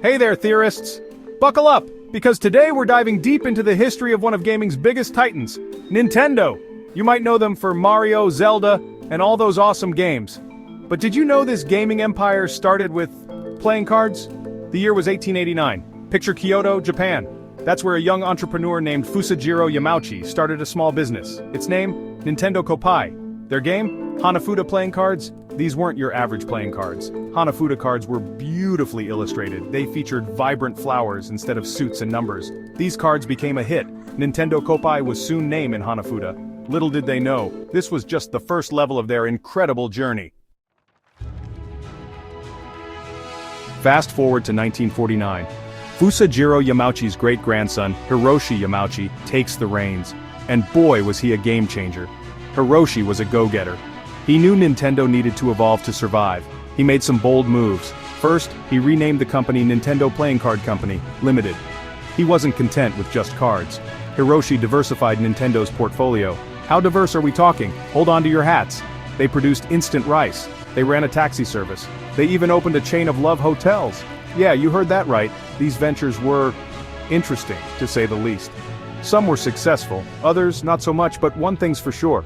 Hey there, theorists! Buckle up, because today we're diving deep into the history of one of gaming's biggest titans, Nintendo. You might know them for Mario, Zelda, and all those awesome games. But did you know this gaming empire started with playing cards? The year was 1889. Picture Kyoto, Japan. That's where a young entrepreneur named Fusajiro Yamauchi started a small business. Its name, Nintendo Koppai. Their game, Hanafuda playing cards. These weren't your average playing cards. Hanafuda cards were beautifully illustrated. They featured vibrant flowers instead of suits and numbers. These cards became a hit. Nintendo Koppai was soon named in Hanafuda. Little did they know, this was just the first level of their incredible journey. Fast forward to 1949. Fusajiro Yamauchi's great-grandson, Hiroshi Yamauchi, takes the reins. And boy was he a game changer. Hiroshi was a go-getter. He knew Nintendo needed to evolve to survive. He made some bold moves. First, he renamed the company Nintendo Playing Card Company, Limited. He wasn't content with just cards. Hiroshi diversified Nintendo's portfolio. How diverse are we talking? Hold on to your hats. They produced instant rice. They ran a taxi service. They even opened a chain of love hotels. Yeah, you heard that right. These ventures were interesting, to say the least. Some were successful, others not so much, but one thing's for sure.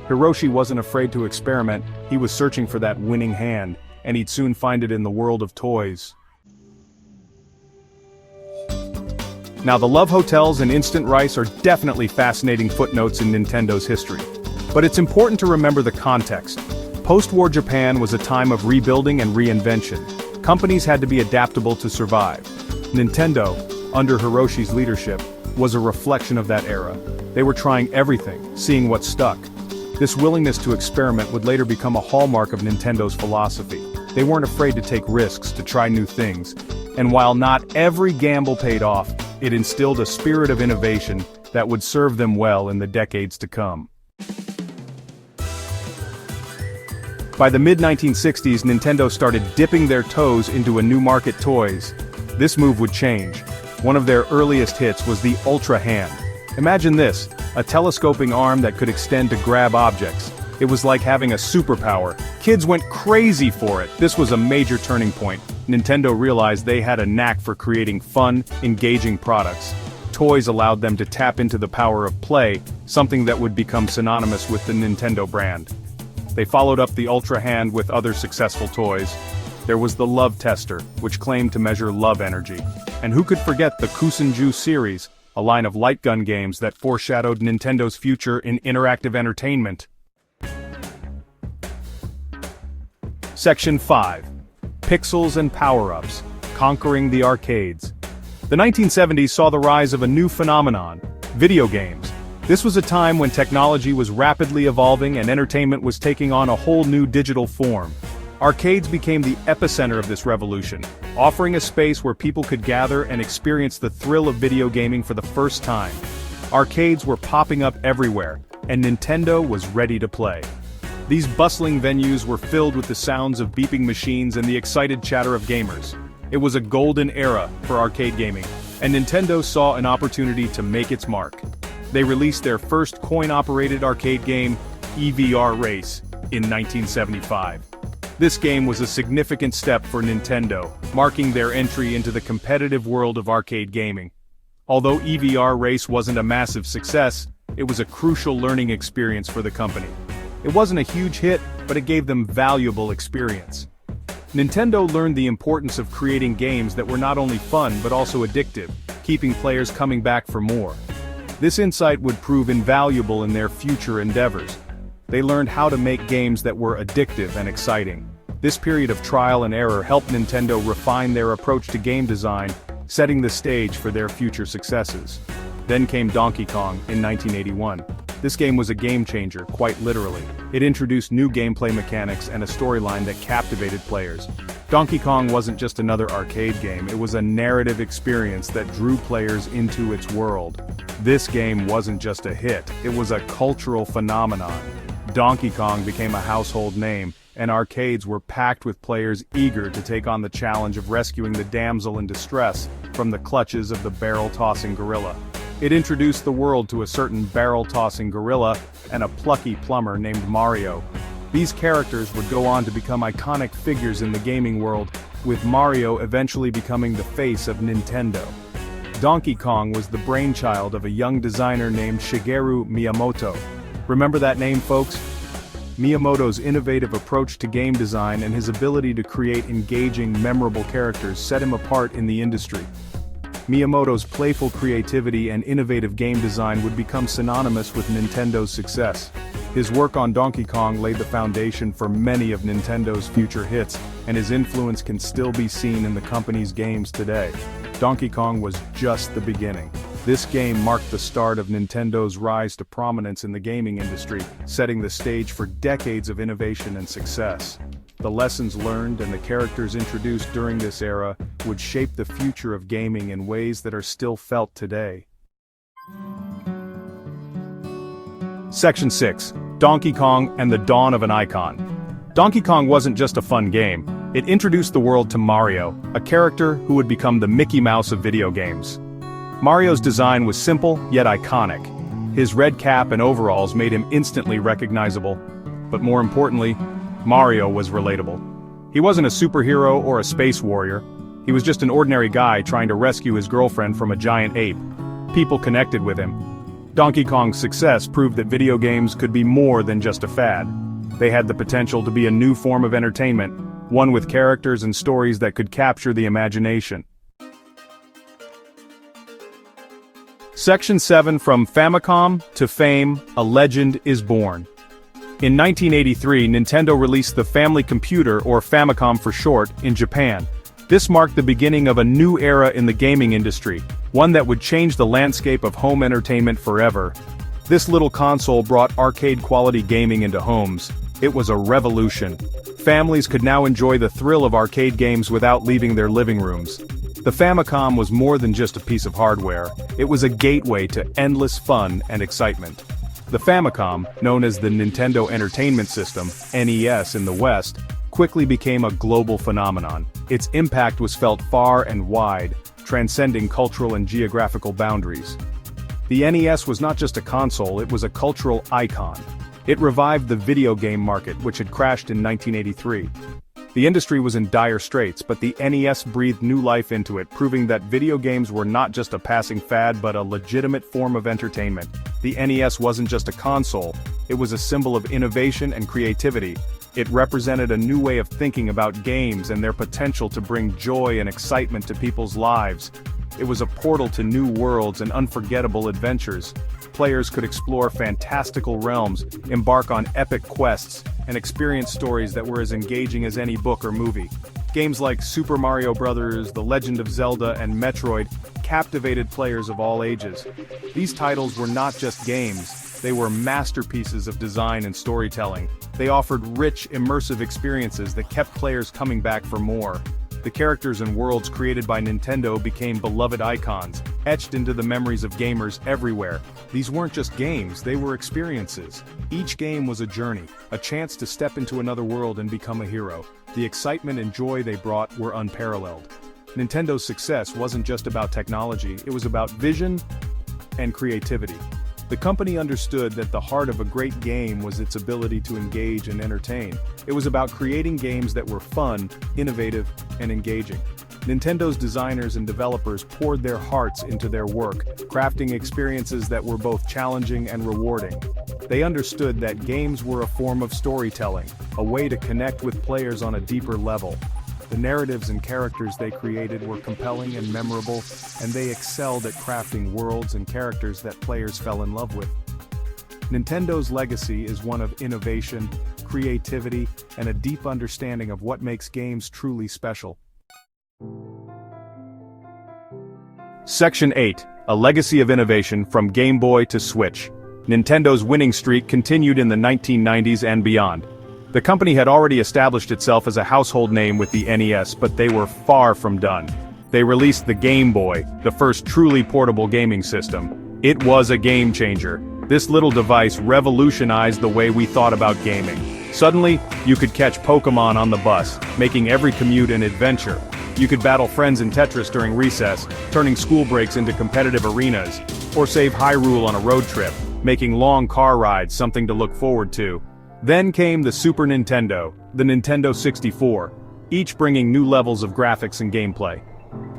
Hiroshi wasn't afraid to experiment. He was searching for that winning hand, and he'd soon find it in the world of toys. Now, the love hotels and instant rice are definitely fascinating footnotes in Nintendo's history. But it's important to remember the context. Post-war Japan was a time of rebuilding and reinvention. Companies had to be adaptable to survive. Nintendo, under Hiroshi's leadership, was a reflection of that era. They were trying everything, seeing what stuck. This willingness to experiment would later become a hallmark of Nintendo's philosophy. They weren't afraid to take risks, to try new things. And while not every gamble paid off, it instilled a spirit of innovation that would serve them well in the decades to come. By the mid-1960s, Nintendo started dipping their toes into a new market, toys. This move would change. One of their earliest hits was the Ultra Hand. Imagine this, a telescoping arm that could extend to grab objects. It was like having a superpower. Kids went crazy for it. This was a major turning point. Nintendo realized they had a knack for creating fun, engaging products. Toys allowed them to tap into the power of play, something that would become synonymous with the Nintendo brand. They followed up the Ultra Hand with other successful toys. There was the Love Tester, which claimed to measure love energy. And who could forget the Kusenju series, a line of light gun games that foreshadowed Nintendo's future in interactive entertainment. Section 5. Pixels and Power-Ups, Conquering the Arcades. The 1970s saw the rise of a new phenomenon, video games. This was a time when technology was rapidly evolving and entertainment was taking on a whole new digital form. Arcades became the epicenter of this revolution, offering a space where people could gather and experience the thrill of video gaming for the first time. Arcades were popping up everywhere, and Nintendo was ready to play. These bustling venues were filled with the sounds of beeping machines and the excited chatter of gamers. It was a golden era for arcade gaming, and Nintendo saw an opportunity to make its mark. They released their first coin-operated arcade game, EVR Race, in 1975. This game was a significant step for Nintendo, marking their entry into the competitive world of arcade gaming. Although EVR Race wasn't a massive success, it was a crucial learning experience for the company. It wasn't a huge hit, but it gave them valuable experience. Nintendo learned the importance of creating games that were not only fun but also addictive, keeping players coming back for more. This insight would prove invaluable in their future endeavors. They learned how to make games that were addictive and exciting. This period of trial and error helped Nintendo refine their approach to game design, setting the stage for their future successes. Then came Donkey Kong in 1981. This game was a game changer, quite literally. It introduced new gameplay mechanics and a storyline that captivated players. Donkey Kong wasn't just another arcade game, it was a narrative experience that drew players into its world. This game wasn't just a hit, it was a cultural phenomenon. Donkey Kong became a household name, and arcades were packed with players eager to take on the challenge of rescuing the damsel in distress from the clutches of the barrel-tossing gorilla. It introduced the world to a certain barrel-tossing gorilla and a plucky plumber named Mario. These characters would go on to become iconic figures in the gaming world, with Mario eventually becoming the face of Nintendo. Donkey Kong was the brainchild of a young designer named Shigeru Miyamoto. Remember that name, folks? Miyamoto's innovative approach to game design and his ability to create engaging, memorable characters set him apart in the industry. Miyamoto's playful creativity and innovative game design would become synonymous with Nintendo's success. His work on Donkey Kong laid the foundation for many of Nintendo's future hits, and his influence can still be seen in the company's games today. Donkey Kong was just the beginning. This game marked the start of Nintendo's rise to prominence in the gaming industry, setting the stage for decades of innovation and success. The lessons learned and the characters introduced during this era would shape the future of gaming in ways that are still felt today. Section 6. Donkey Kong and the Dawn of an Icon. Donkey Kong wasn't just a fun game, it introduced the world to Mario, a character who would become the Mickey Mouse of video games. Mario's design was simple, yet iconic. His red cap and overalls made him instantly recognizable. But more importantly, Mario was relatable. He wasn't a superhero or a space warrior. He was just an ordinary guy trying to rescue his girlfriend from a giant ape. People connected with him. Donkey Kong's success proved that video games could be more than just a fad. They had the potential to be a new form of entertainment, one with characters and stories that could capture the imagination. Section 7. From Famicom to Fame, a legend is born. In 1983, Nintendo released the Family Computer, or Famicom for short, in Japan. This marked the beginning of a new era in the gaming industry, one that would change the landscape of home entertainment forever. This little console brought arcade-quality gaming into homes. It was a revolution. Families could now enjoy the thrill of arcade games without leaving their living rooms. The Famicom was more than just a piece of hardware, it was a gateway to endless fun and excitement. The Famicom, known as the Nintendo Entertainment System, NES in the West, quickly became a global phenomenon. Its impact was felt far and wide, transcending cultural and geographical boundaries. The NES was not just a console, it was a cultural icon. It revived the video game market, which had crashed in 1983. The industry was in dire straits, but the NES breathed new life into it, proving that video games were not just a passing fad but a legitimate form of entertainment. The NES wasn't just a console, it was a symbol of innovation and creativity. It represented a new way of thinking about games and their potential to bring joy and excitement to people's lives. It was a portal to new worlds and unforgettable adventures. Players could explore fantastical realms, embark on epic quests, and experience stories that were as engaging as any book or movie. Games like Super Mario Bros., The Legend of Zelda, and Metroid captivated players of all ages. These titles were not just games, they were masterpieces of design and storytelling. They offered rich, immersive experiences that kept players coming back for more. The characters and worlds created by Nintendo became beloved icons, etched into the memories of gamers everywhere. These weren't just games, they were experiences. Each game was a journey, a chance to step into another world and become a hero. The excitement and joy they brought were unparalleled. Nintendo's success wasn't just about technology, it was about vision and creativity. The company understood that the heart of a great game was its ability to engage and entertain. It was about creating games that were fun, innovative, and engaging. Nintendo's designers and developers poured their hearts into their work, crafting experiences that were both challenging and rewarding. They understood that games were a form of storytelling, a way to connect with players on a deeper level. The narratives and characters they created were compelling and memorable, and they excelled at crafting worlds and characters that players fell in love with. Nintendo's legacy is one of innovation, creativity, and a deep understanding of what makes games truly special. Section 8. A legacy of innovation from Game Boy to Switch. Nintendo's winning streak continued in the 1990s and beyond. The company had already established itself as a household name with the NES, but they were far from done. They released the Game Boy, the first truly portable gaming system. It was a game changer. This little device revolutionized the way we thought about gaming. Suddenly, you could catch Pokémon on the bus, making every commute an adventure. You could battle friends in Tetris during recess, turning school breaks into competitive arenas, or save Hyrule on a road trip, making long car rides something to look forward to. Then came the Super Nintendo, the Nintendo 64. each bringing new levels of graphics and gameplay.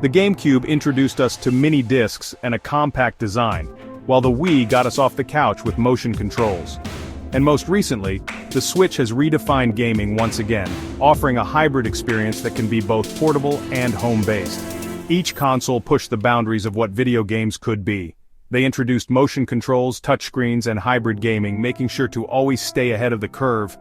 The GameCube introduced us to mini discs and a compact design, while the Wii got us off the couch with motion controls. And most recently, the Switch has redefined gaming once again, offering a hybrid experience that can be both portable and home-based. Each console pushed the boundaries of what video games could be. They introduced motion controls, touchscreens, and hybrid gaming, making sure to always stay ahead of the curve.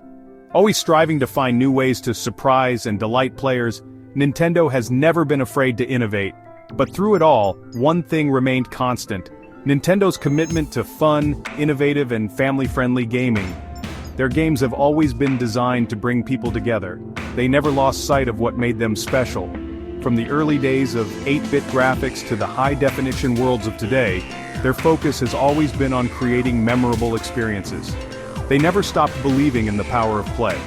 Always striving to find new ways to surprise and delight players, Nintendo has never been afraid to innovate. But through it all, one thing remained constant: Nintendo's commitment to fun, innovative, and family-friendly gaming. Their games have always been designed to bring people together. They never lost sight of what made them special. From the early days of 8-bit graphics to the high-definition worlds of today, their focus has always been on creating memorable experiences. They never stopped believing in the power of play.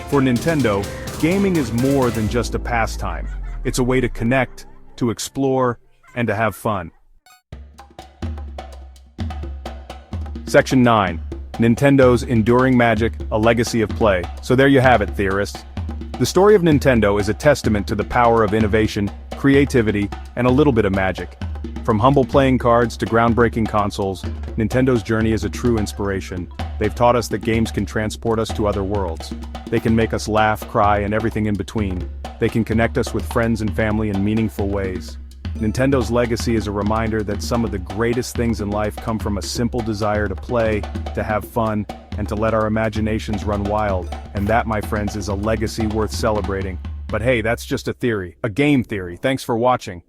For Nintendo, gaming is more than just a pastime. It's a way to connect, to explore, and to have fun. Section 9. Nintendo's Enduring Magic, a Legacy of Play. So there you have it, theorists. The story of Nintendo is a testament to the power of innovation, creativity, and a little bit of magic. From humble playing cards to groundbreaking consoles, Nintendo's journey is a true inspiration. They've taught us that games can transport us to other worlds. They can make us laugh, cry, and everything in between. They can connect us with friends and family in meaningful ways. Nintendo's legacy is a reminder that some of the greatest things in life come from a simple desire to play, to have fun, and to let our imaginations run wild. And that, my friends, is a legacy worth celebrating. But hey, that's just a theory, a game theory. Thanks for watching.